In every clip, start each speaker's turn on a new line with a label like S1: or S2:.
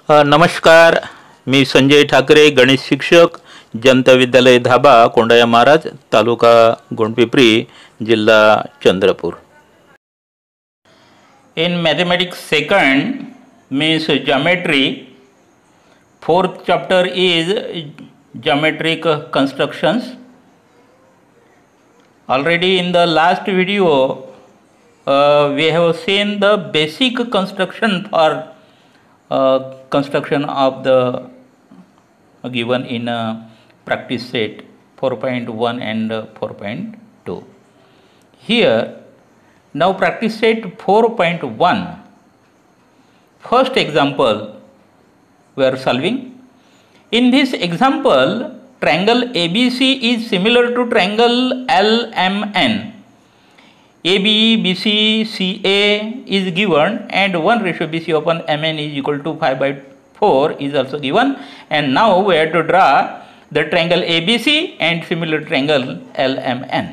S1: नमस्कार, मी संजय ठाकरे, गणित शिक्षक, जनता विद्यालय धाबा, कोंडाया महाराज, तालुका गोंडपिंपरी, जिल्हा Chandrapur. In mathematics second means geometry, fourth chapter is geometric constructions. Already in the last video we have seen the basic construction for construction of the given in practice set 4.1 and 4.2. Here now practice set 4.1, first example we are solving. In this example, triangle ABC is similar to triangle LMN. AB, BC, CA is given and 1 BC upon MN is equal to 5/4 is also given, and now we have to draw the triangle ABC and similar triangle LMN.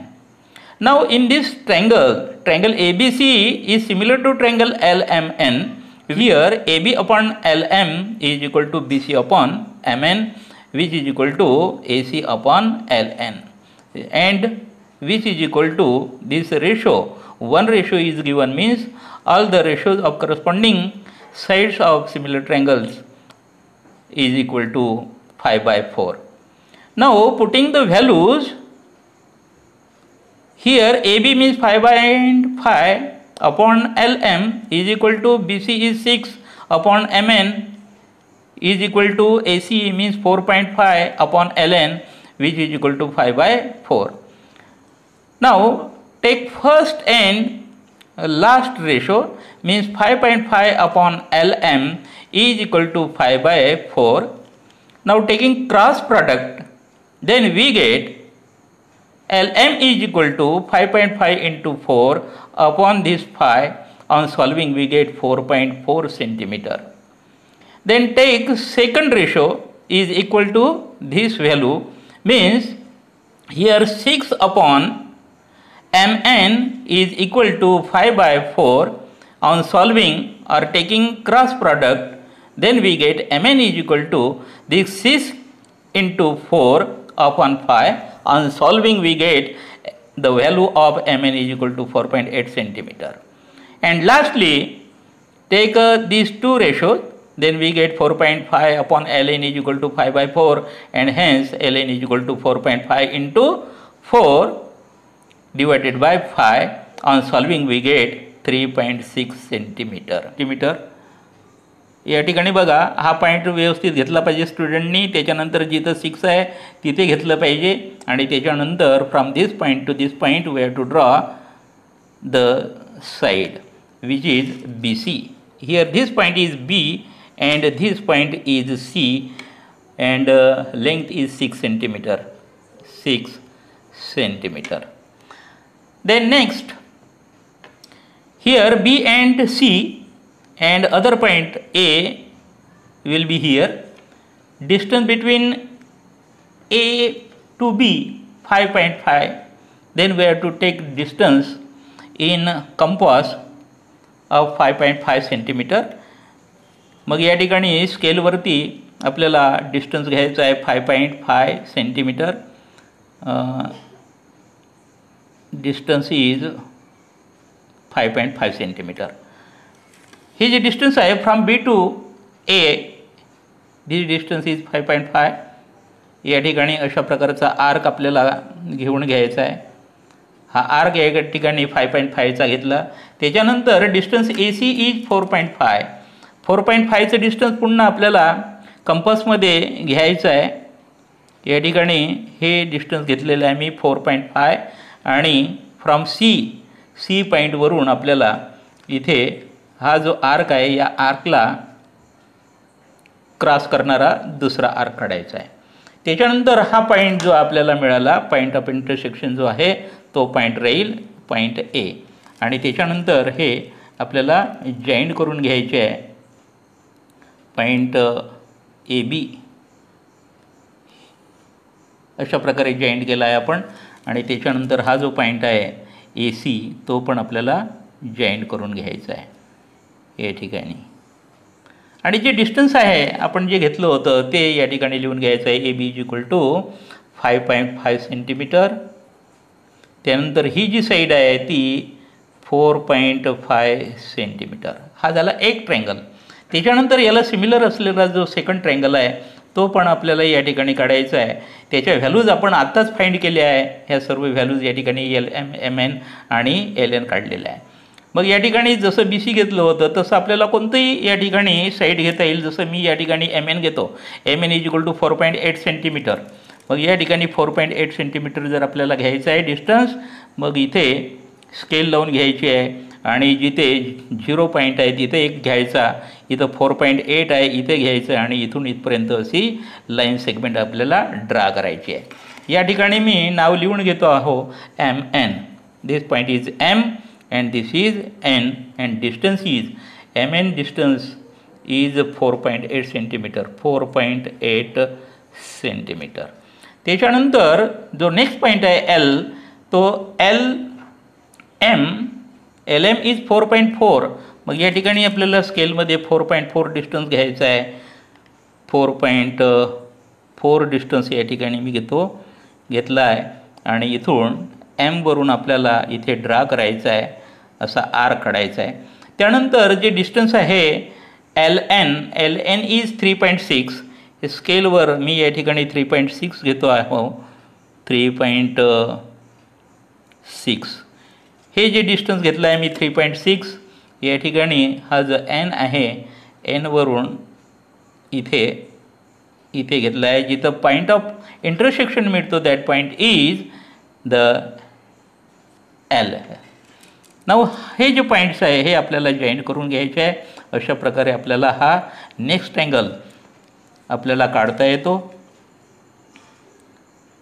S1: Now in this triangle ABC is similar to triangle LMN. Here AB upon LM is equal to BC upon MN, which is equal to AC upon LN, and which is equal to this ratio. One ratio is given, means all the ratios of corresponding sides of similar triangles is equal to 5/4. Now putting the values here, AB means 5/5 upon LM is equal to BC is 6 upon MN is equal to AC means 4.5 upon LN, which is equal to 5/4. Now take first and last ratio, means 5.5 upon LM is equal to 5/4. Now taking cross product, then we get LM is equal to 5.5 into 4 upon this 5. On solving we get 4.4 centimeter. Then take second ratio is equal to this value, means here 6 upon MN is equal to 5/4. On solving or taking cross product, then we get MN is equal to this 6 into 4 upon 5. On solving we get the value of MN is equal to 4.8 centimeter. And lastly take these two ratios, then we get 4.5 upon LN is equal to 5/4, and hence LN is equal to 4.5 into 4 divided by 5. On solving we get 3.6 centimeter. या ठिकाणी बघा, हा point व्यवस्थित घेतला पाहिजे स्टुडंटनी. त्याच्यानंतर जिथं 6 आहे तिथे घेतलं पाहिजे, आणि त्याच्यानंतर from this point to this point we have to draw the side which is BC. Here this point is B and this point is C, and length is 6 centimeter. 6 centimeter. Then next, here B and C and other point A will be here. Distance between A to B 5.5. Then we have to take distance in compass of 5.5 centimeter. मग या ठिकाणी स्केलवरती आपल्याला distance घ्यायचा आहे 5.5 centimetre. Distance is 5.5 centimetre. ही जी distance आहे from B to A, this distance is 5.5. या ठिकाणी अशा प्रकारचा आर्क आपल्याला घेऊन घ्यायचा आहे. हा आर्क या ठिकाणी 5.5चा घेतला. त्याच्यानंतर डिस्टन्स AC इज 4.5. 4.5चं डिस्टन्स पुन्हा आपल्याला कंपासमध्ये घ्यायचं आहे. या ठिकाणी हे डिस्टन्स घेतलेलं आहे मी 4.5, आणि फ्रॉम C पॉईंटवरून आपल्याला इथे हा जो आर्क आहे या आर्कला क्रॉस करणारा दुसरा आर्क काढायचा आहे. त्याच्यानंतर हा पॉईंट जो आपल्याला मिळाला, पॉईंट ऑफ इंटरसेक्शन जो आहे तो पॉईंट राहील पॉईंट A, आणि त्याच्यानंतर हे आपल्याला जॉईंट करून घ्यायचे आहे पॉईंट AB. अशा प्रकारे जॉईंट केला आहे आपण, आणि त्याच्यानंतर हा जो पॉईंट आहे AC तो पण आपल्याला जॉईंट करून घ्यायचा आहे या ठिकाणी. आणि जे डिस्टन्स आहे आपण जे घेतलं होतं ते या ठिकाणी लिहून घ्यायचं आहे. AB = 5.5 centimetre. त्यानंतर ही जी साईड आहे ती 4.5 सेंटीमीटर. हा झाला एक ट्रँगल. त्याच्यानंतर याला सिमिलर असलेला जो सेकंड ट्रँगल आहे तो पण आपल्याला या ठिकाणी काढायचा आहे. त्याच्या व्हॅल्यूज आपण आत्ताच फाइंड केल्या आहे. ह्या सर्व व्हॅल्यूज या ठिकाणी LM, MN आणि LN काढलेल्या आहे. मग या ठिकाणी जसं BC घेतलं होतं तसं आपल्याला कोणतंही या ठिकाणी साईड घेता येईल. जसं मी या ठिकाणी MN घेतो. MN = 4.8 centimetre. मग या ठिकाणी 4.8 सेंटीमीटर जर आपल्याला घ्यायचं आहे डिस्टन्स, मग इथे स्केल लावून घ्यायची आहे आणि जिथे 0 पॉईंट आहे तिथे एक घ्यायचा, इथं 4.8 आहे इथे घ्यायचं आणि इथून इथपर्यंत अशी लाईन सेगमेंट आपल्याला ड्रा करायची आहे. या ठिकाणी मी नाव लिहून घेतो आहो MN. This point is M and this is N and distance is MN distance is 4.8 centimetre. 4.8 centimetre. त्याच्यानंतर जो नेक्स्ट पॉईंट आहे L, तो LM इज 4.4. मग या ठिकाणी आपल्याला स्केलमध्ये 4.4 डिस्टन्स घ्यायचा आहे. 4.4 डिस्टन्स या ठिकाणी मी घेतला आहे आणि इथून M वरून आपल्याला इथे ड्रा करायचा आहे, असा आर्क काढायचा आहे. त्यानंतर जे डिस्टन्स आहे LN इज 3.6. स्केलवर मी या ठिकाणी 3.6 घेतो आहे. 3.6 हे जे डिस्टन्स घेतलं आहे मी 3.6 या ठिकाणी हा जो N आहे N वरून इथे घेतला आहे. जिथं पॉईंट ऑफ इंटरसेक्शन मिळतो that point is the L. नाव हे जे पॉईंट्स आहे हे आपल्याला जॉईन करून घ्यायचे आहे. अशा प्रकारे आपल्याला हा नेक्स्ट ट्रँगल आपल्याला काढता येतो.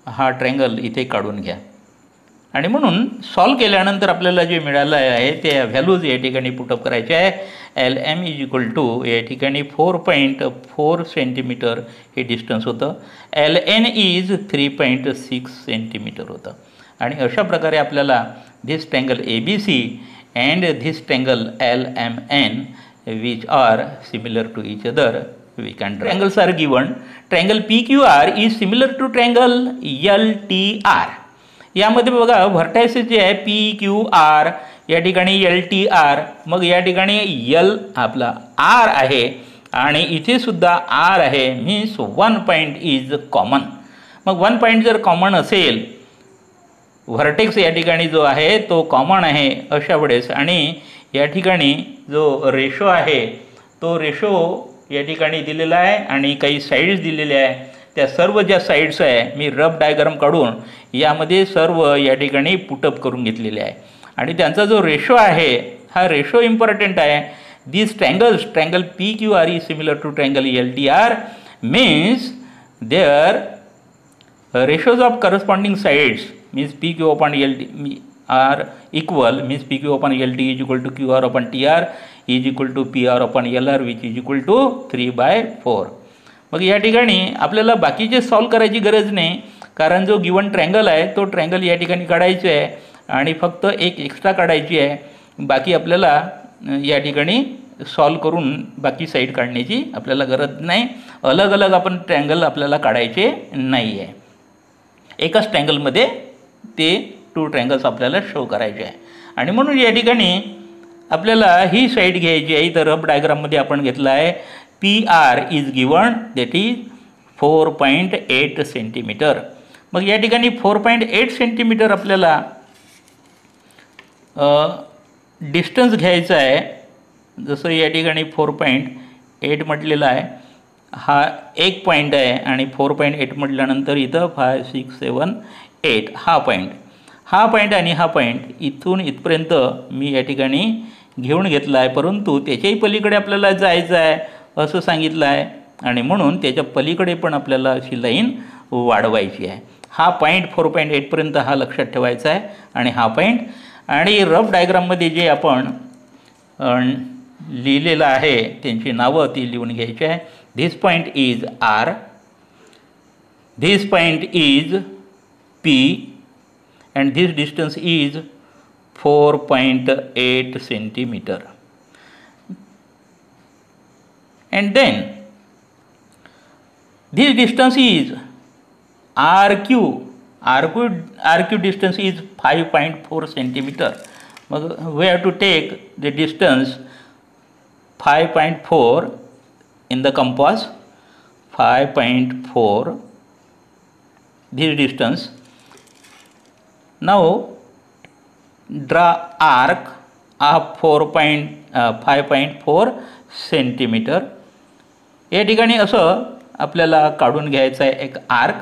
S1: हा ट्रँगल इथे काढून घ्या. आणि म्हणून सॉल्व केल्यानंतर आपल्याला जे मिळालं आहे ते व्हॅल्यूज या ठिकाणी पुटअप करायचे आहे. LM = या ठिकाणी 4.4 सेंटीमीटर हे डिस्टन्स होतं. LN इज 3.6 सेंटीमीटर होतं. आणि अशा प्रकारे आपल्याला this triangle ABC and this triangle LMN which are similar to each other we can draw. Triangles are given. Triangle PQR is similar to triangle LTR. यामध्ये बघा vertices जे आहे PQR या ठिकाणी LTR, मग या ठिकाणी L आपला R आहे आणि इथे सुद्धा R आहे. Means 1 point is common. मग 1 पॉईंट जर कॉमन असेल, व्हर्टेक्स या ठिकाणी जो आहे तो कॉमन आहे अशा वेळेस, आणि या ठिकाणी जो रेशो आहे तो रेशो या ठिकाणी दिलेला आहे आणि काही साईड्स दिलेल्या आहे. त्या सर्व ज्या साईड्स आहे मी रफ डायग्राम काढून यामध्ये सर्व या ठिकाणी पुटअप करून घेतलेले आहे आणि त्यांचा जो रेशो आहे हा रेशो इम्पॉर्टंट आहे. This triangle PQR is similar to triangle LTR means their ratios of corresponding sides means PQ upon LT are equal, means PQ upon LT is equal to QR upon TR is equal to PR upon LR which is equal to 3/4. मग या ठिकाणी आपल्याला बाकीचे solve करायची गरज नाही, कारण जो गिवन ट्रँगल आहे तो ट्रँगल या ठिकाणी काढायचा आहे आणि फक्त एक एक्स्ट्रा काढायची आहे. बाकी आपल्याला या ठिकाणी सॉल्व करून बाकी साईड काढण्याची आपल्याला गरज नाही. अलग अलग आपण ट्रँगल आपल्याला काढायचे नाही आहे. एकाच ट्रँगलमध्ये ते 2 ट्रँगल्स आपल्याला शो करायचे आहे आणि म्हणून या ठिकाणी आपल्याला ही साईड घ्यायची आहे. इथं रफ डायग्राममध्ये आपण घेतला आहे PR is given that is 4.8 centimetre. मग या ठिकाणी 4.8 सेंटीमीटर आपल्याला डिस्टन्स घ्यायचा आहे. जसं या ठिकाणी 4.8 म्हटलेलं आहे, हा एक पॉईंट आहे आणि 4.8 म्हटल्यानंतर इथं 5, 6, 7, 8 हा पॉईंट आणि हा पॉईंट इथून इथपर्यंत मी या ठिकाणी घेऊन घेतला आहे. परंतु त्याच्याही पलीकडे आपल्याला जायचं आहे असं सांगितलं आहे आणि म्हणून त्याच्या पलीकडे पण आपल्याला अशी लाईन वाढवायची आहे. हा पॉईंट 4.8 पर्यंत हा लक्षात ठेवायचा आहे आणि हा पॉईंट. आणि रफ डायग्राममध्ये जे आपण लिहिलेलं आहे त्यांची नावं ती लिहून घ्यायची आहे. This point is R, this point is P and this distance is 4.8 centimeter. and then this distance is RQ. RQ distance is 5.4 centimeter. We have to take the distance 5.4 in the compass. 5.4 this distance. Now draw arc of 5.4 centimetre. या ठिकाणी असं आपल्याला काढून घ्यायचं आहे एक arc.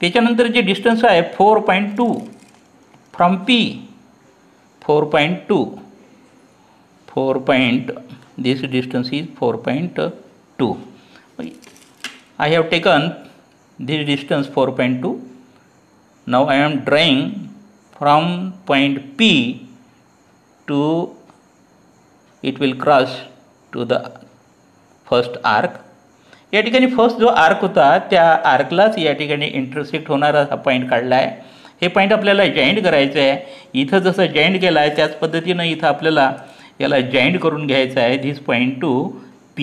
S1: त्याच्यानंतर जे डिस्टन्स आहे 4.2 from P. 4.2 this distance is 4.2. I have taken this distance 4.2. Now I am drawing from point P to it will cross to the first arc. या ठिकाणी फर्स्ट जो आर्क होता त्या आर्कलाच या ठिकाणी इंटरसेक्ट होणारा हा पॉईंट काढला आहे. हे पॉईंट आपल्याला जॉईंट करायचं आहे. इथं जसं जॉईंट केलं आहे त्याच पद्धतीनं इथं आपल्याला याला जॉईंट करून घ्यायचं आहे. This point two P.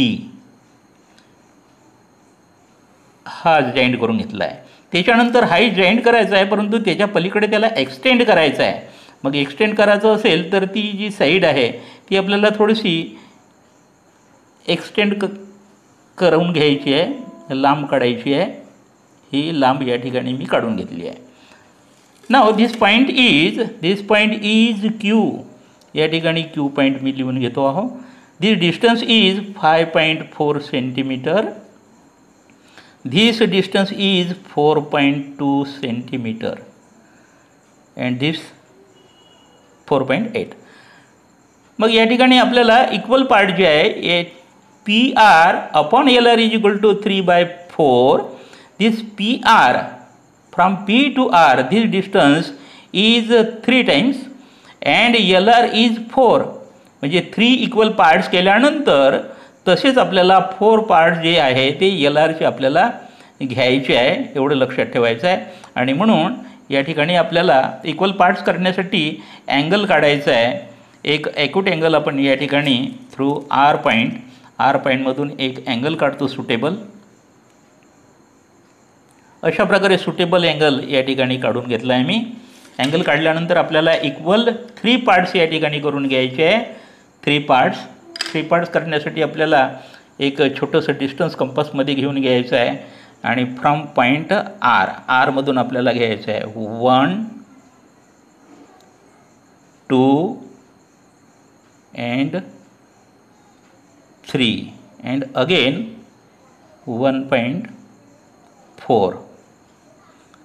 S1: हा जॉईंट करून घेतला आहे. त्याच्यानंतर हाही जॉईंट करायचा आहे, परंतु त्याच्या पलीकडे त्याला एक्सटेंड करायचं आहे. मग एक्सटेंड करायचं असेल तर ती जी साईड आहे ती आपल्याला थोडीशी एक्सटेंड करून घ्यायची आहे, लांब काढायची आहे. ही लांब या ठिकाणी मी काढून घेतली आहे. नाव दिस पॉईंट इज Q. या ठिकाणी Q पॉईंट मी लिहून घेतो आहो. This distance is 5.4 centimetre. This distance is 4.2 centimeter and this 4.8. मग या ठिकाणी आपल्याला इक्वल पार्ट जे आहे PR upon LR is equal to 3/4. This PR from P to R, this distance is 3 times and LR is 4. म्हणजे 3 equal parts केल्यानंतर तसेच आपल्याला 4 पार्ट जे आहे ते LRचे आपल्याला घ्यायचे आहे. एवढं लक्षात ठेवायचं आहे. आणि म्हणून या ठिकाणी आपल्याला इक्वल पार्ट्स करण्यासाठी अँगल काढायचा आहे. एक ॲक्यूट अँगल आपण या ठिकाणी थ्रू R पॉईंटमधून एक अँगल काढतो सुटेबल. अशा प्रकारे सुटेबल अँगल या ठिकाणी काढून घेतला आहे मी. अँगल काढल्यानंतर आपल्याला इक्वल 3 पार्ट्स या ठिकाणी करून घ्यायचे आहे. 3 पार्ट्स करण्यासाठी आपल्याला एक छोटंसं डिस्टन्स कंपासमध्ये घेऊन घ्यायचं आहे आणि फ्रॉम पॉईंट R मधून आपल्याला घ्यायचं आहे 1 2 and 3 and again 1.4.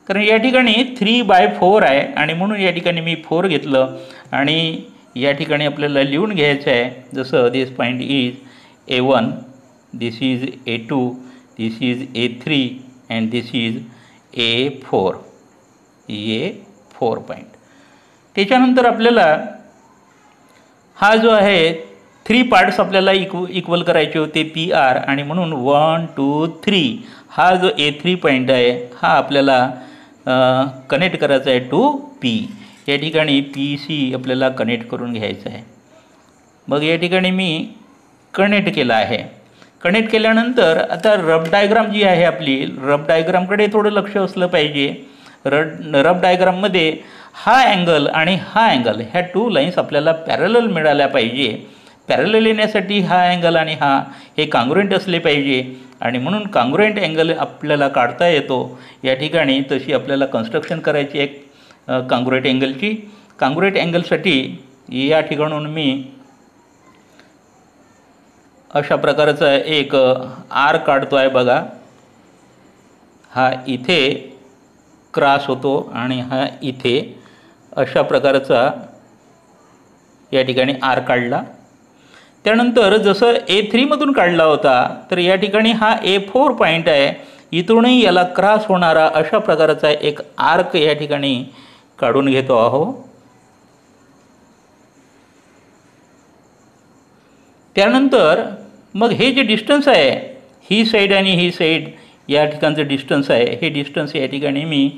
S1: कारण या ठिकाणी 3/4 आहे आणि म्हणून या ठिकाणी मी 4 घेतलं आणि या ठिकाणी आपल्याला लिहून घ्यायचं आहे. जसं this point is A1, this is A2, this is A3 and this is A4 point. त्याच्यानंतर आपल्याला हा जो आहे 3 पार्ट्स आपल्याला इक्वल करायचे होते PR आणि म्हणून 1 2 3 हा जो A3 पॉईंट आहे हा आपल्याला कनेक्ट करायचा आहे टू P. या ठिकाणी PC आपल्याला कनेक्ट करून घ्यायचं आहे. मग या ठिकाणी मी कनेक्ट केला आहे. कनेक्ट केल्यानंतर आता रफ डायग्राम जी आहे आपली, रफ डायग्रामकडे थोडं लक्ष असलं पाहिजे. रफ डायग्राममध्ये हा अँगल आणि हा अँगल ह्या 2 लाईन्स आपल्याला पॅरलल मिळाल्या पाहिजे. पॅरलल येण्यासाठी हा अँगल आणि हे काँग्रुएंट असले पाहिजे आणि म्हणून काँग्रुएंट अँगल आपल्याला काढता येतो. या ठिकाणी तशी आपल्याला कन्स्ट्रक्शन करायची एक काँग्रुएंट अँगलची. काँग्रुएंट अँगलसाठी या ठिकाणून मी अशा प्रकारचा एक आर्क काढतो आहे बघा. हा इथे क्रॉस होतो आणि हा इथे अशा प्रकारचा या ठिकाणी आर्क काढला. त्यानंतर जसं A3 मधून काढला होता तर या ठिकाणी हा A4 पॉईंट आहे. इथूनही याला क्रॉस होणारा अशा प्रकारचा एक आर्क या ठिकाणी काढून घेतो आहो. त्यानंतर मग हे जे डिस्टन्स आहे ही साईड आणि ही साईड या ठिकाणचं डिस्टन्स आहे, हे डिस्टन्स या ठिकाणी मी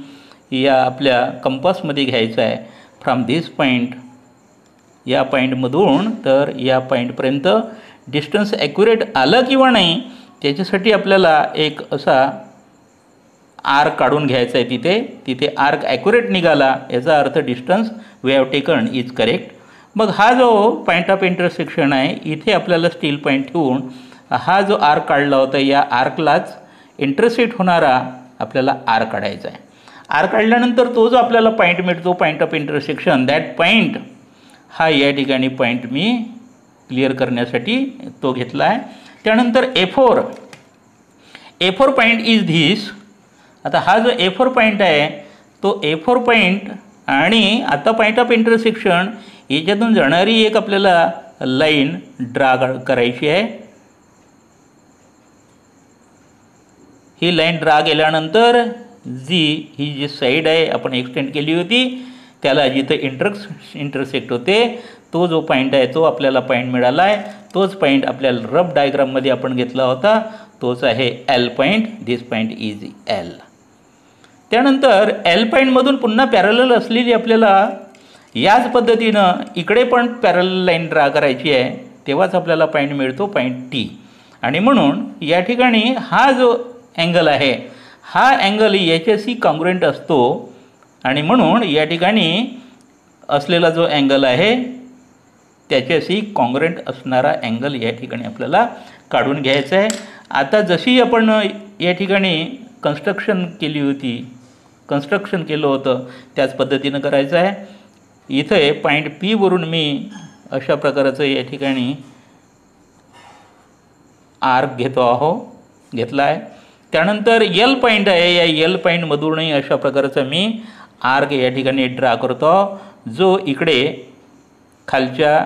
S1: या आपल्या कंपासमध्ये घ्यायचं आहे. फ्रॉम धिस पॉईंट या पॉईंटमधून तर या पॉईंटपर्यंत डिस्टन्स ॲक्युरेट आलं किंवा नाही त्याच्यासाठी आपल्याला एक असा आर्क काढून घ्यायचा आहे. तिथे आर्क ॲक्युरेट निघाला याचा अर्थ distance we have taken is correct. मग हा जो पॉईंट ऑफ इंटरसेक्शन आहे इथे आपल्याला स्टील पॉईंट ठेवून हा जो आर्क काढला होता या आर्कलाच इंटरसेक्ट होणारा आपल्याला आर्क काढायचा आहे. आर्क काढल्यानंतर तो जो आपल्याला पॉईंट मिळतो point of intersection that point हा या ठिकाणी पॉईंट मी क्लिअर करण्यासाठी तो घेतला आहे. त्यानंतर A4 पॉईंट इज धिस. आता हा जो A4 पॉईंट आहे तो A4 पॉईंट आणि आता पॉईंट ऑफ इंटरसेक्शन याच्यातून जाणारी एक आपल्याला लाईन ड्रा करायची आहे. ही लाईन ड्रा केल्यानंतर ही जी साईड आहे आपण एक्सटेंड केली होती त्याला जिथं इंटरसेक्ट होते तो जो पॉईंट आहे तो आपल्याला पॉईंट मिळाला आहे. तोच पॉईंट आपल्याला रफ डायग्राममध्ये आपण घेतला होता तोच आहे L point. This point is L. त्यानंतर L पॉईंटमधून पुन्हा पॅरलल असलेली आपल्याला याच पद्धतीनं इकडे पण पॅरलल लाईन ड्रा करायची आहे तेव्हाच आपल्याला पॉईंट मिळतो पॉईंट T. आणि म्हणून या ठिकाणी हा जो अँगल आहे हा अँगल याच्याशी कॉन्ग्रुएंट असतो आणि म्हणून या ठिकाणी असलेला जो अँगल आहे त्याच्याशी कॉन्ग्रुएंट असणारा अँगल या ठिकाणी आपल्याला काढून घ्यायचा आहे. आता जशी आपण या ठिकाणी कन्स्ट्रक्शन केलं होतं त्याच पद्धतीनं करायचं आहे. इथे पॉईंट P वरून मी अशा प्रकारचं या ठिकाणी आर्क घेतला आहे. त्यानंतर L पॉईंट आहे या L पॉईंटमधूनही अशा प्रकारचा मी आर्क या ठिकाणी ड्रा करतो जो इकडे खालच्या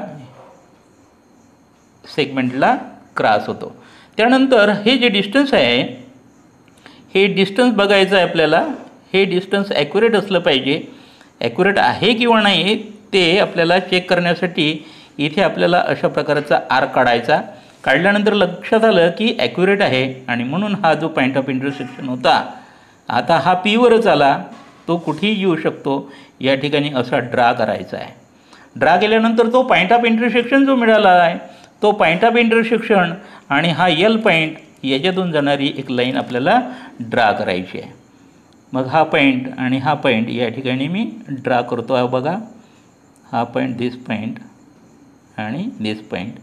S1: सेगमेंटला क्रॉस होतो. त्यानंतर हे जे डिस्टन्स आहे हे डिस्टन्स बघायचं आहे आपल्याला. हे डिस्टन्स ॲक्युरेट असलं पाहिजे. ॲक्युरेट आहे किंवा नाही ते आपल्याला चेक करण्यासाठी इथे आपल्याला अशा प्रकारचा आर्क काढल्यानंतर लक्षात आलं की ॲक्युरेट आहे आणि म्हणून हा जो पॉईंट ऑफ इंटरसेक्शन होता आता हा P वरच आला. तो कुठेही येऊ शकतो. या ठिकाणी असा ड्रा करायचा आहे. ड्रा केल्यानंतर तो पॉईंट ऑफ इंटरसेक्शन जो मिळाला आहे तो पॉईंट ऑफ इंटरसेक्शन आणि हा L पॉईंट याच्यातून जाणारी एक लाईन आपल्याला ड्रा करायची आहे. मग हा पॉईंट आणि हा पॉईंट या ठिकाणी मी ड्रा करतो आहे बघा. हा पॉईंट दिस पॉईंट आणि दिस पॉईंट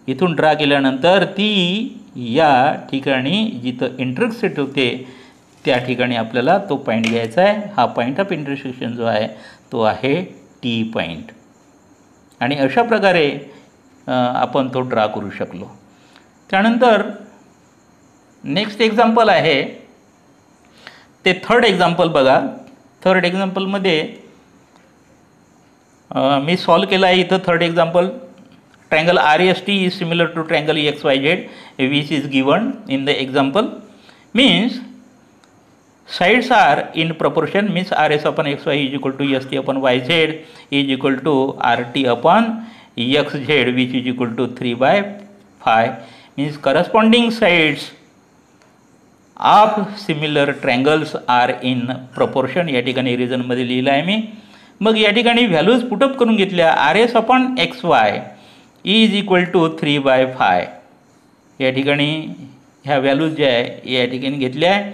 S1: इथून ड्रा केल्यानंतर ती या ठिकाणी जिथं इंटरसेक्ट होते त्या ठिकाणी आपल्याला तो पॉईंट घ्यायचा आहे. हा पॉईंट ऑफ इंटरसेक्शन जो आहे तो आहे T पॉईंट. आणि अशा प्रकारे आपण तो ड्रा करू शकलो. त्यानंतर नेक्स्ट एक्झाम्पल आहे ते थर्ड एक्झाम्पल बघा. थर्ड एक्झाम्पलमध्ये मी सॉल्व केला आहे. इथं third example triangle RST is similar to triangle XYZ which is given in the example. Means sides are in proportion means RS upon XY is equal to ST upon YZ is equal to RT upon XZ which is equal to 3/5 means corresponding sides of similar triangles are in proportion. या ठिकाणी रिझनमध्ये लिहिलं आहे मी. मग या ठिकाणी values put up करून घेतल्या. RS upon XY is equal to 3/5 या ठिकाणी ह्या व्हॅल्यूज ज्या आहे या ठिकाणी घेतल्या आहे.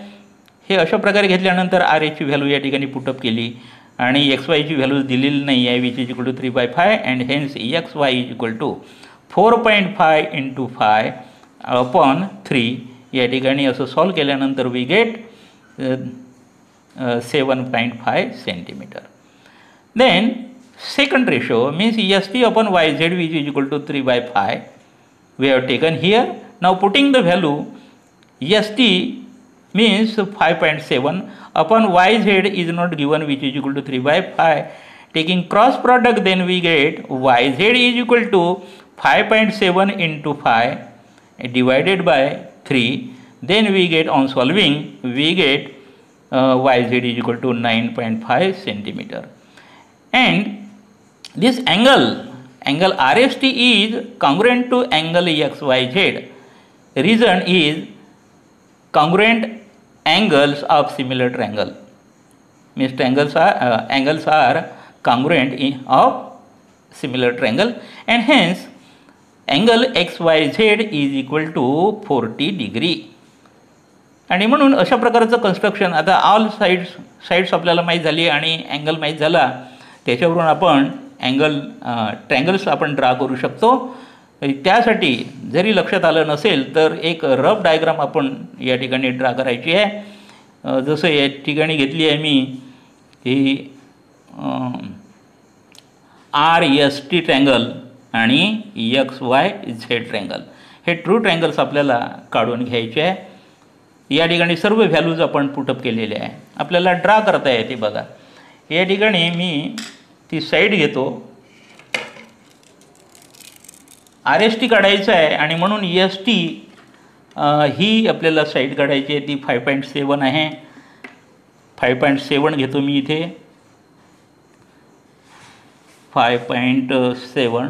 S1: हे अशा प्रकारे घेतल्यानंतर RSची व्हॅल्यू या ठिकाणी पुटअप केली आणि XYची व्हॅल्यूज दिलेली नाही आहे which is equal to 3/5 and hence XY is equal to 4.5 × 5 upon 3 या ठिकाणी असं सॉल्व केल्यानंतर we get 7.5 centimetre. Then second ratio means ST upon YZ which is equal to 3/5 we have taken here. Now putting the value ST means 5.7 upon YZ is not given which is equal to 3/5. Taking cross product then we get YZ is equal to 5.7 × 5 divided by 3. Then we get on solving we get YZ is equal to 9.5 centimeter. And this angle RST is congruent to angle XYZ. Reason is congruent angles of similar triangle. Means angles are congruent of similar triangle and hence angle XYZ is equal to 40 degree. आणि म्हणून अशा प्रकारचं construction, आता all sides आपल्याला माहीत झाली आणि angle माहीत झाला, त्याच्यावरून आपण ट्रँगल्स आपण ड्रा करू शकतो. त्यासाठी जरी लक्षात आलं नसेल तर एक रफ डायग्राम आपण या ठिकाणी ड्रा करायची आहे. जसं या ठिकाणी घेतली आहे मी ही RST ट्रँगल आणि XYZ ट्रँगल. हे ट्रू ट्रँगल्स आपल्याला काढून घ्यायचे आहे. या ठिकाणी सर्व व्हॅल्यूज आपण पुटअप केलेले आहे. आपल्याला ड्रा करता येते बघा. या ठिकाणी मी ती साईड घेतो, RST काढायचं आहे आणि म्हणून ST ही आपल्याला साईड काढायची आहे. ती 5.7 आहे. 5.7 घेतो मी इथे. 5.7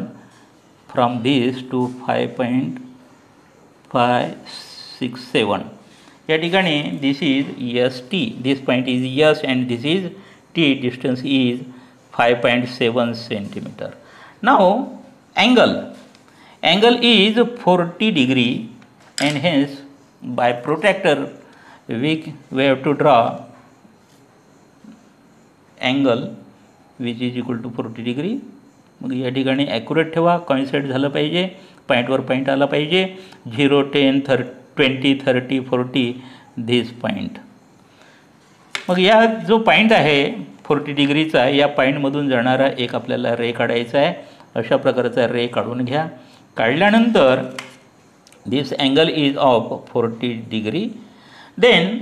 S1: फ्रॉम दिस टू 5.567. या ठिकाणी this is ST, this point is S and this is T. Distance is 5.7 centimeter. Now angle is 40 degree and hence by protractor we have to draw angle which is equal to 40 degree. मग या ठिकाणी accurate ठेवा, कॉइन्साइड झालं पाहिजे, पॉईंटवर point आला पाहिजे. 0, 10, 20, 30, 40 this point. मग या जो पॉईंट आहे 40 डिग्रीचा, या पॉईंटमधून जाणारा एक आपल्याला रे काढायचा आहे. अशा प्रकारचा रे काढून घ्या. काढल्यानंतर this angle is of 40 degree. Then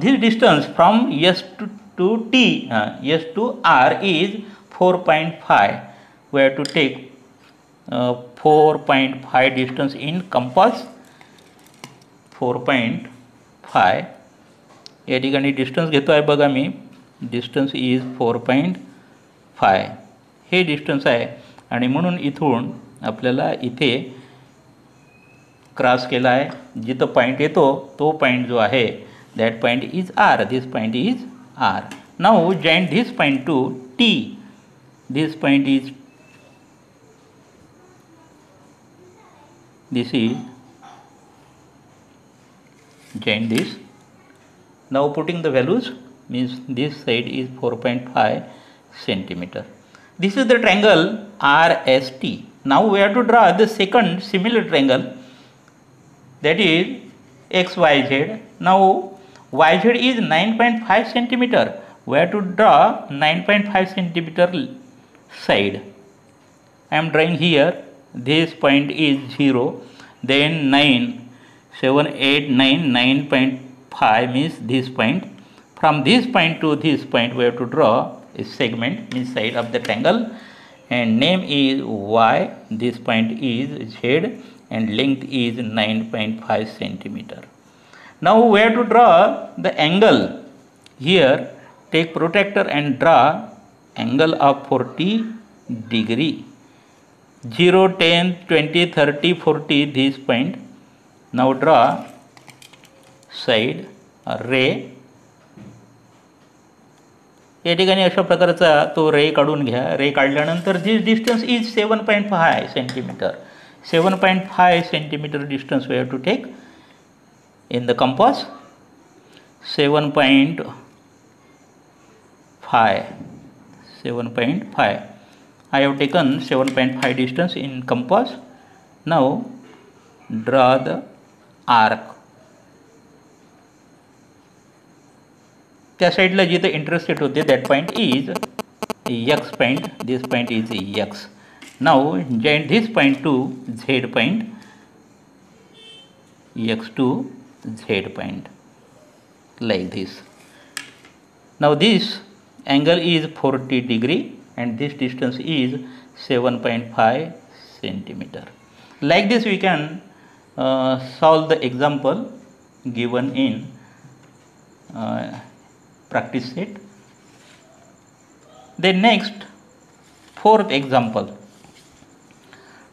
S1: this distance from S to T, S to R is 4.5. We have to take 4.5 distance in compass. 4.5 या ठिकाणी डिस्टन्स घेतो आहे बघा मी. Distance is 4.5. हे डिस्टन्स आहे आणि म्हणून इथून आपल्याला इथे क्रॉस केला आहे. जिथं पॉईंट येतो तो पॉईंट जो आहे, that point is R, this point is R. Now join this point to T, this point is, this is, join this. Now putting the values means this side is 4.5 centimeter. This is the triangle RST. Now we have to draw the second similar triangle, that is XYZ. Now YZ is 9.5 centimeter. We have to draw 9.5 centimeter side. I am drawing here. This point is 0. Then 9, 7, 8, 9, 9.5 means this point. From this point to this point we have to draw a segment, means side of the triangle, and name is Y. This point is Z and length is 9.5 centimeter. Now we have to draw the angle. Here take protractor and draw angle of 40 degree. 0, 10, 20, 30, 40 this point. Now draw side ray. या ठिकाणी अशा प्रकारचा तो रे काढून घ्या. रे काढल्यानंतर दिस distance is 7.5 centimeter. 7.5 centimeter distance we have to take in the compass. 7.5. I have taken 7.5 distance in compass. Now draw the arc. त्या साईडला जिथे इंटरसेक्ट होते that point is X point. This point is X. Now join this point to Z point. X to Z point, like this. Now this angle is 40 degree and this distance is 7.5 centimeter. Like this we can solve the example given in practice set. Then next, fourth example.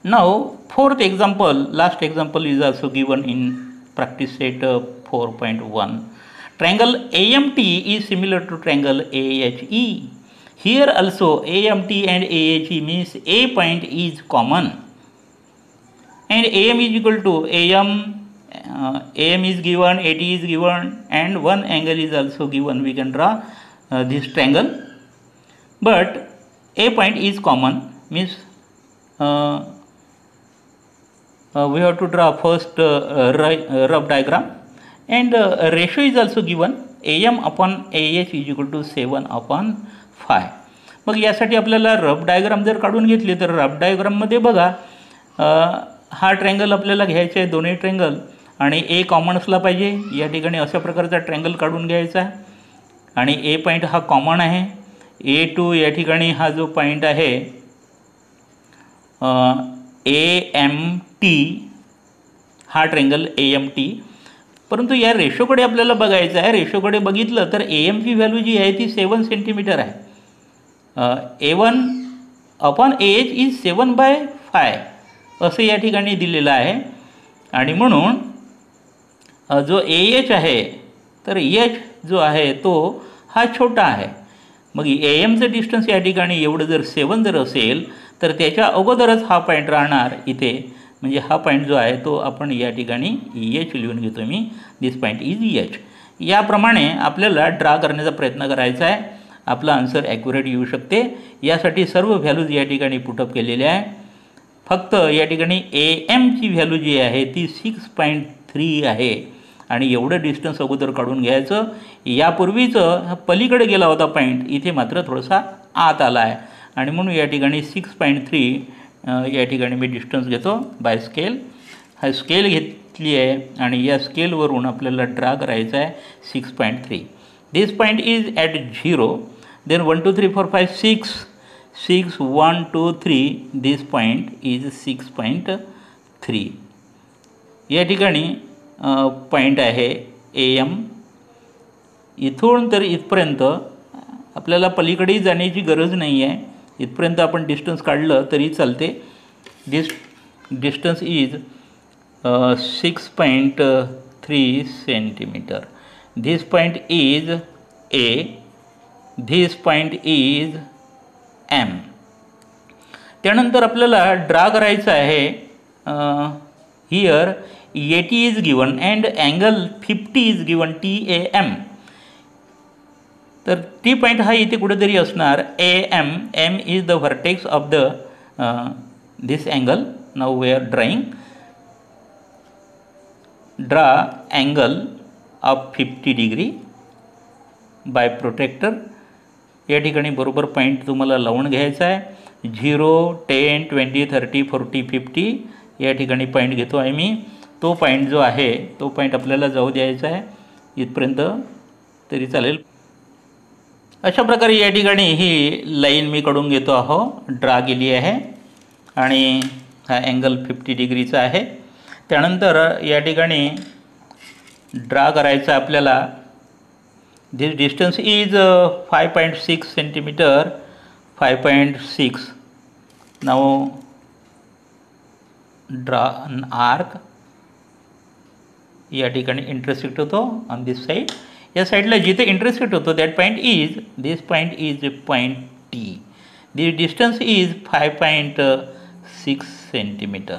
S1: Now fourth example, last example is also given in practice set 4.1. Triangle AMT is similar to triangle AHE. Here also AMT and AHE means A point is common, and AM is equal to AM is given, AT is given, and one angle is also given. We can draw this triangle, but A point is common means we have to draw first rough diagram, and ratio is also given. AM upon AH is equal to 7/5. मग यासाठी आपल्याला rough diagram जर काढून घेतली तर rough डायग्राममध्ये बघा हा ट्रँगल आपल्याला घ्यायचा आहे, दोन्ही ट्रँगल, आणि ए कॉमन्सला पाहिजे. या ठिकाणी अशा प्रकारचा ट्रँगल काढून घ्यायचा आहे आणि ए पॉईंट हा कॉमन आहे. A2 या ठिकाणी हा जो पॉईंट आहे AMT, हा ट्रँगल AMT. परंतु या रेशोकडे आपल्याला बघायचं आहे. रेशोकडे बघितलं तर AMची व्हॅल्यू जी आहे ती 7 सेंटीमीटर आहे. A1 अपॉन AH इज 7/5 असं या ठिकाणी दिलेलं आहे, आणि म्हणून जो AH आहे तर H जो आहे तो हा छोटा आहे. मग AMचं डिस्टन्स या ठिकाणी एवढं जर 7 जर असेल तर त्याच्या अगोदरच हा पॉईंट राहणार इथे, म्हणजे हा पॉईंट जो आहे तो आपण या ठिकाणी H लिहून घेतो मी. दिस पॉईंट इज H. याप्रमाणे आपल्याला ड्रा करण्याचा प्रयत्न करायचा आहे. आपला आन्सर ॲक्युरेट येऊ शकते. यासाठी सर्व व्हॅल्यूज या ठिकाणी पुटअप केलेल्या आहे. फक्त या ठिकाणी AMची व्हॅल्यू जी आहे ती 6.3 आहे, आणि एवढं डिस्टन्स अगोदर काढून घ्यायचं. यापूर्वीचं पलीकडे गेला होता पॉईंट, इथे मात्र थोडासा आत आला आहे, आणि म्हणून या ठिकाणी 6.3 या ठिकाणी मी डिस्टन्स घेतो बाय स्केल. हा स्केल घेतली आहे आणि या स्केलवरून आपल्याला ड्रा करायचा आहे 6.3. दिस point is at 0. Then 1 2 3 4 5 6 6 1 2 3. This point is 6.3. या ठिकाणी पॉईंट आहे AM. इथून तर इथपर्यंत आपल्याला पलीकडेही जाण्याची गरज नाही आहे. इथपर्यंत आपण डिस्टन्स काढलं तरी चालते. This distance is 6.3 centimetre. This point is A. This point is M. त्यानंतर आपल्याला ड्रा करायचं आहे. Here AT is given and angle 50 is given TAM. तर टी पॉईंट हा इथे कुठेतरी असणार. AM. M is the vertex of the this angle. Now we are drawing. Draw angle of 50 degree by protractor. या ठिकाणी बरोबर पॉईंट तुम्हाला लावून घ्यायचा आहे. 0 10 20 30 40 50 या ठिकाणी पॉईंट घेतो आहे मी. तो पॉईंट जो आहे तो पॉईंट आपल्याला जाऊ द्यायचा आहे इथपर्यंत तरी चालेल. अशा प्रकारे या ठिकाणी ही लाईन मी काढून घेतो आहो, ड्रा केली आहे, आणि हा अँगल 50 डिग्रीचा आहे. त्यानंतर या ठिकाणी ड्रा करायचा आपल्याला. This distance is 5.6 centimetre. 5.6. Now draw an arc. या ठिकाणी इंटरसेक्ट होतो ऑन दिस साईड. या साईडला जिथे इंटरसेक्ट होतो that point is this point is point T. This distance is 5.6 centimetre.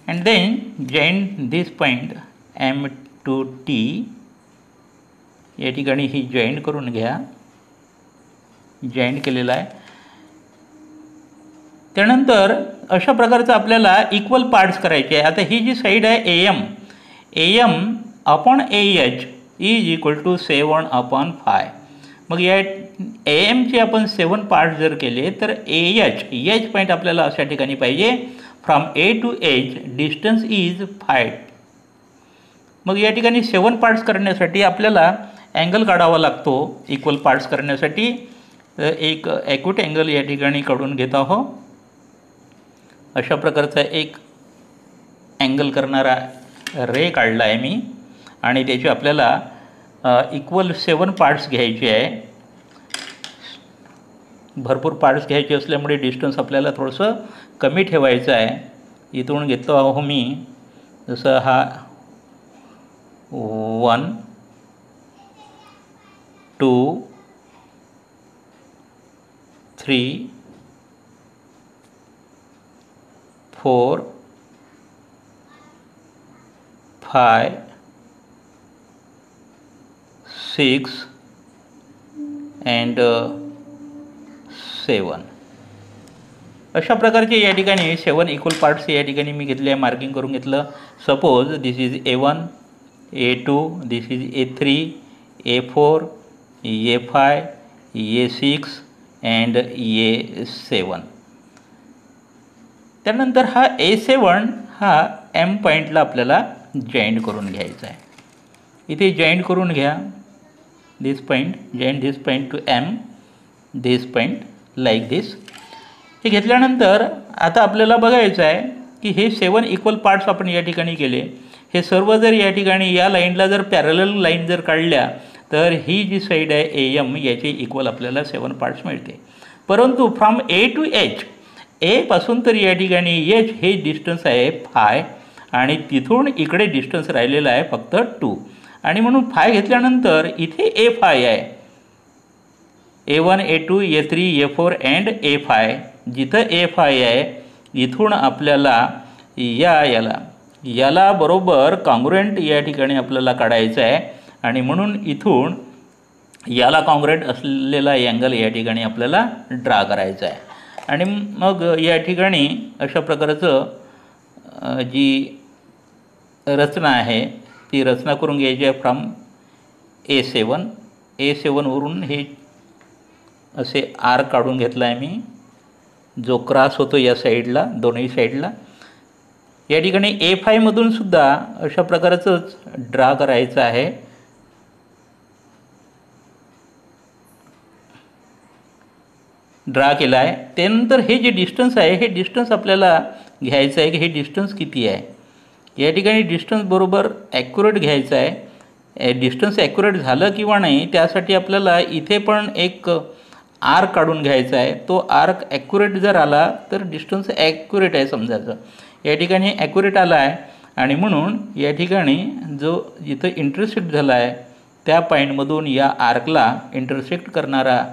S1: And then join this point M to T. या ठिकाणी ही joint करून घ्या. जॉईंट केलेला आहे. त्यानंतर अशा प्रकारचं आपल्याला इक्वल पार्ट्स करायचे आहे. आता ही जी साईड आहे AM upon AH is equal to 7/5. मग या AMचे आपण 7 पार्ट जर केले तर H पॉईंट आपल्याला अशा ठिकाणी पाहिजे. From A to H distance is 5. मग या ठिकाणी 7 पार्ट्स करण्यासाठी आपल्याला अँगल काढावा लागतो. इक्वल पार्ट्स करण्यासाठी एक ॲक्यूट अँगल या ठिकाणी काढून घेत आहो. अशा प्रकारचा एक अँगल करणारा रे काढला आहे मी, आणि त्याचे आपल्याला इक्वल 7 पार्ट्स घ्यायचे आहे. भरपूर पार्ट्स घ्यायचे असल्यामुळे डिस्टन्स आपल्याला थोडंसं कमी ठेवायचं आहे. इथून घेतो आहो मी. जसं हा 1 2 3 4 5 6 and 7. अशा प्रकारचे या ठिकाणी 7 इक्वल पार्ट्स या ठिकाणी मी घेतले आहे, मार्किंग करून घेतलं. Suppose this is A1, A2, this is A3, A4, A5, A6 and A7. त्यानंतर हा A7 हा M पॉईंटला आपल्याला जॉईंट करून घ्यायचा आहे. इथे जॉईंट करून घ्या. दिस point, joint this point to M, this point like दिस. हे घेतल्यानंतर आता आपल्याला बघायचं आहे की हे 7 इक्वल पार्ट्स आपण या ठिकाणी केले. हे सर्व जर या ठिकाणी या लाईनला जर पॅरलल लाईन जर काढल्या तर ही जी साईड आहे AM याचे इक्वल आपल्याला 7 पार्ट्स मिळते. परंतु from A to H, A पासून तर या ठिकाणी H हे डिस्टन्स आहे फाय आणि तिथून इकडे डिस्टन्स राहिलेला आहे फक्त 2. आणि म्हणून फाय घेतल्यानंतर इथे A5 आहे. A1, A2, A3, A4 and A5. जिथं A5 आहे इथून आपल्याला याला बरोबर कॉन्ग्रुएंट या ठिकाणी आपल्याला काढायचं आहे. आणि म्हणून इथून याला कॉन्ग्रुएंट असलेला अँगल या ठिकाणी आपल्याला ड्रा करायचा आहे. आणि मग या ठिकाणी अशा प्रकारचं जी रचना आहे ती रचना करून घ्यायची आहे. फ्रॉम A7 वरून हे असे आर काढून घेतला आहे मी, जो क्रॉस होतो या साईडला, दोन्ही साईडला. या ठिकाणी A5 मधून सुद्धा अशा प्रकारचंच ड्रा करायचं आहे. ड्रा केला आहे. त्यानंतर हे जे डिस्टन्स आहे हे डिस्टन्स आपल्याला घ्यायचं आहे की हे डिस्टन्स किती आहे. या ठिकाणी डिस्टन्स बरोबर ॲक्युरेट घ्यायचं आहे. डिस्टन्स ॲक्युरेट झालं किंवा नाही त्यासाठी आपल्याला इथे पण एक आर्क काढून घ्यायचा आहे. तो आर्क ॲक्युरेट जर आला तर डिस्टन्स ॲक्युरेट आहे समजायचं. या ठिकाणी ॲक्युरेट आला आहे आणि म्हणून या ठिकाणी जो जिथं इंटरसेक्ट झाला आहे त्या पॉईंटमधून या आर्कला इंटरसेक्ट करणारा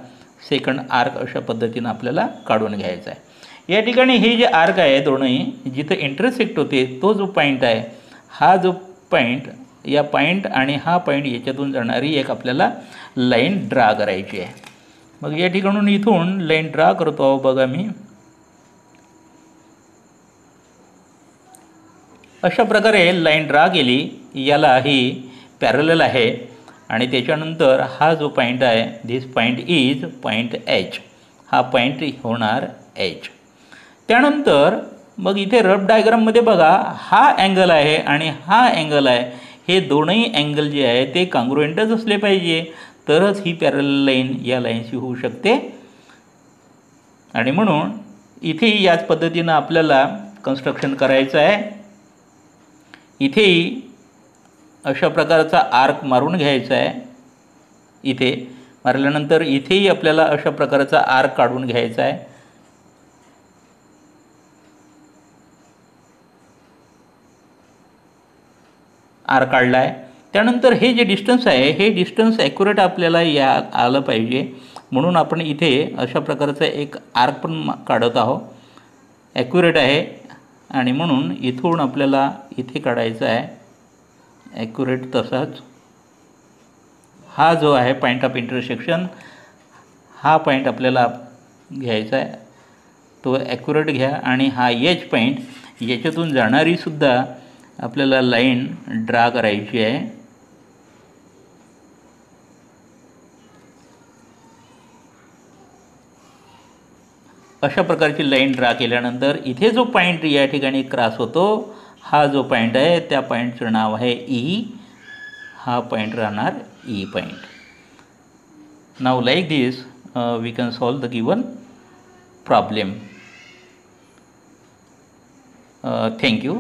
S1: सेकंड आर्क अशा पद्धतीनं आपल्याला काढून घ्यायचा आहे. या ठिकाणी हे जे आर्क आहे दोन्ही जिथं इंटरसेक्ट होते तो जो पॉईंट आहे, हा जो पॉईंट, या पॉईंट आणि हा पॉईंट याच्यातून जाणारी एक आपल्याला लाईन ड्रा करायची आहे. मग या ठिकाणून इथून लाईन ड्रा करतो आहो बघा मी. अशा प्रकारे लाईन ड्रा केली. याला ही पॅरलल आहे आणि त्याच्यानंतर हा जो पॉईंट आहे this point is point H. हा पॉईंट होणार H. त्यानंतर मग इथे रफ डायग्राममध्ये बघा हा अँगल आहे आणि हा अँगल आहे. हे दोनही अँगल जे आहे ते कॉन्ग्रुएंटच असले पाहिजे तरच ही पॅरलल लाईन या लाईनशी होऊ शकते. आणि म्हणून इथे याच पद्धतीनं आपल्याला कन्स्ट्रक्शन करायचं आहे. इथेही अशा प्रकारचा आर्क मारून घ्यायचा आहे. इथे मारल्यानंतर इथेही आपल्याला अशा प्रकारचा आर्क काढून घ्यायचा आहे. आर्क काढला आहे. त्यानंतर हे जे डिस्टन्स आहे हे डिस्टन्स ॲक्युरेट आपल्याला आलं पाहिजे म्हणून आपण इथे अशा प्रकारचा एक आर्क पण काढत आहोत. ॲक्युरेट आहे आणि म्हणून इथून आपल्याला इथे काढायचा आहे ॲक्युरेट तसाच. हा जो आहे पॉईंट ऑफ इंटरसेक्शन, हा पॉईंट आपल्याला घ्यायचा आहे, तो ॲक्युरेट घ्या. आणि हा H पॉईंट याच्यातून जाणारी सुद्धा आपल्याला लाईन ड्रा करायची आहे. अशा प्रकारची लाईन ड्रा केल्यानंतर इथे जो पॉईंट या ठिकाणी क्रॉस होतो हा जो पॉईंट आहे त्या पॉईंटचं नाव आहे E. हा पॉईंट राहणार E पॉईंट. नाव like this we can solve the given problem. Thank you.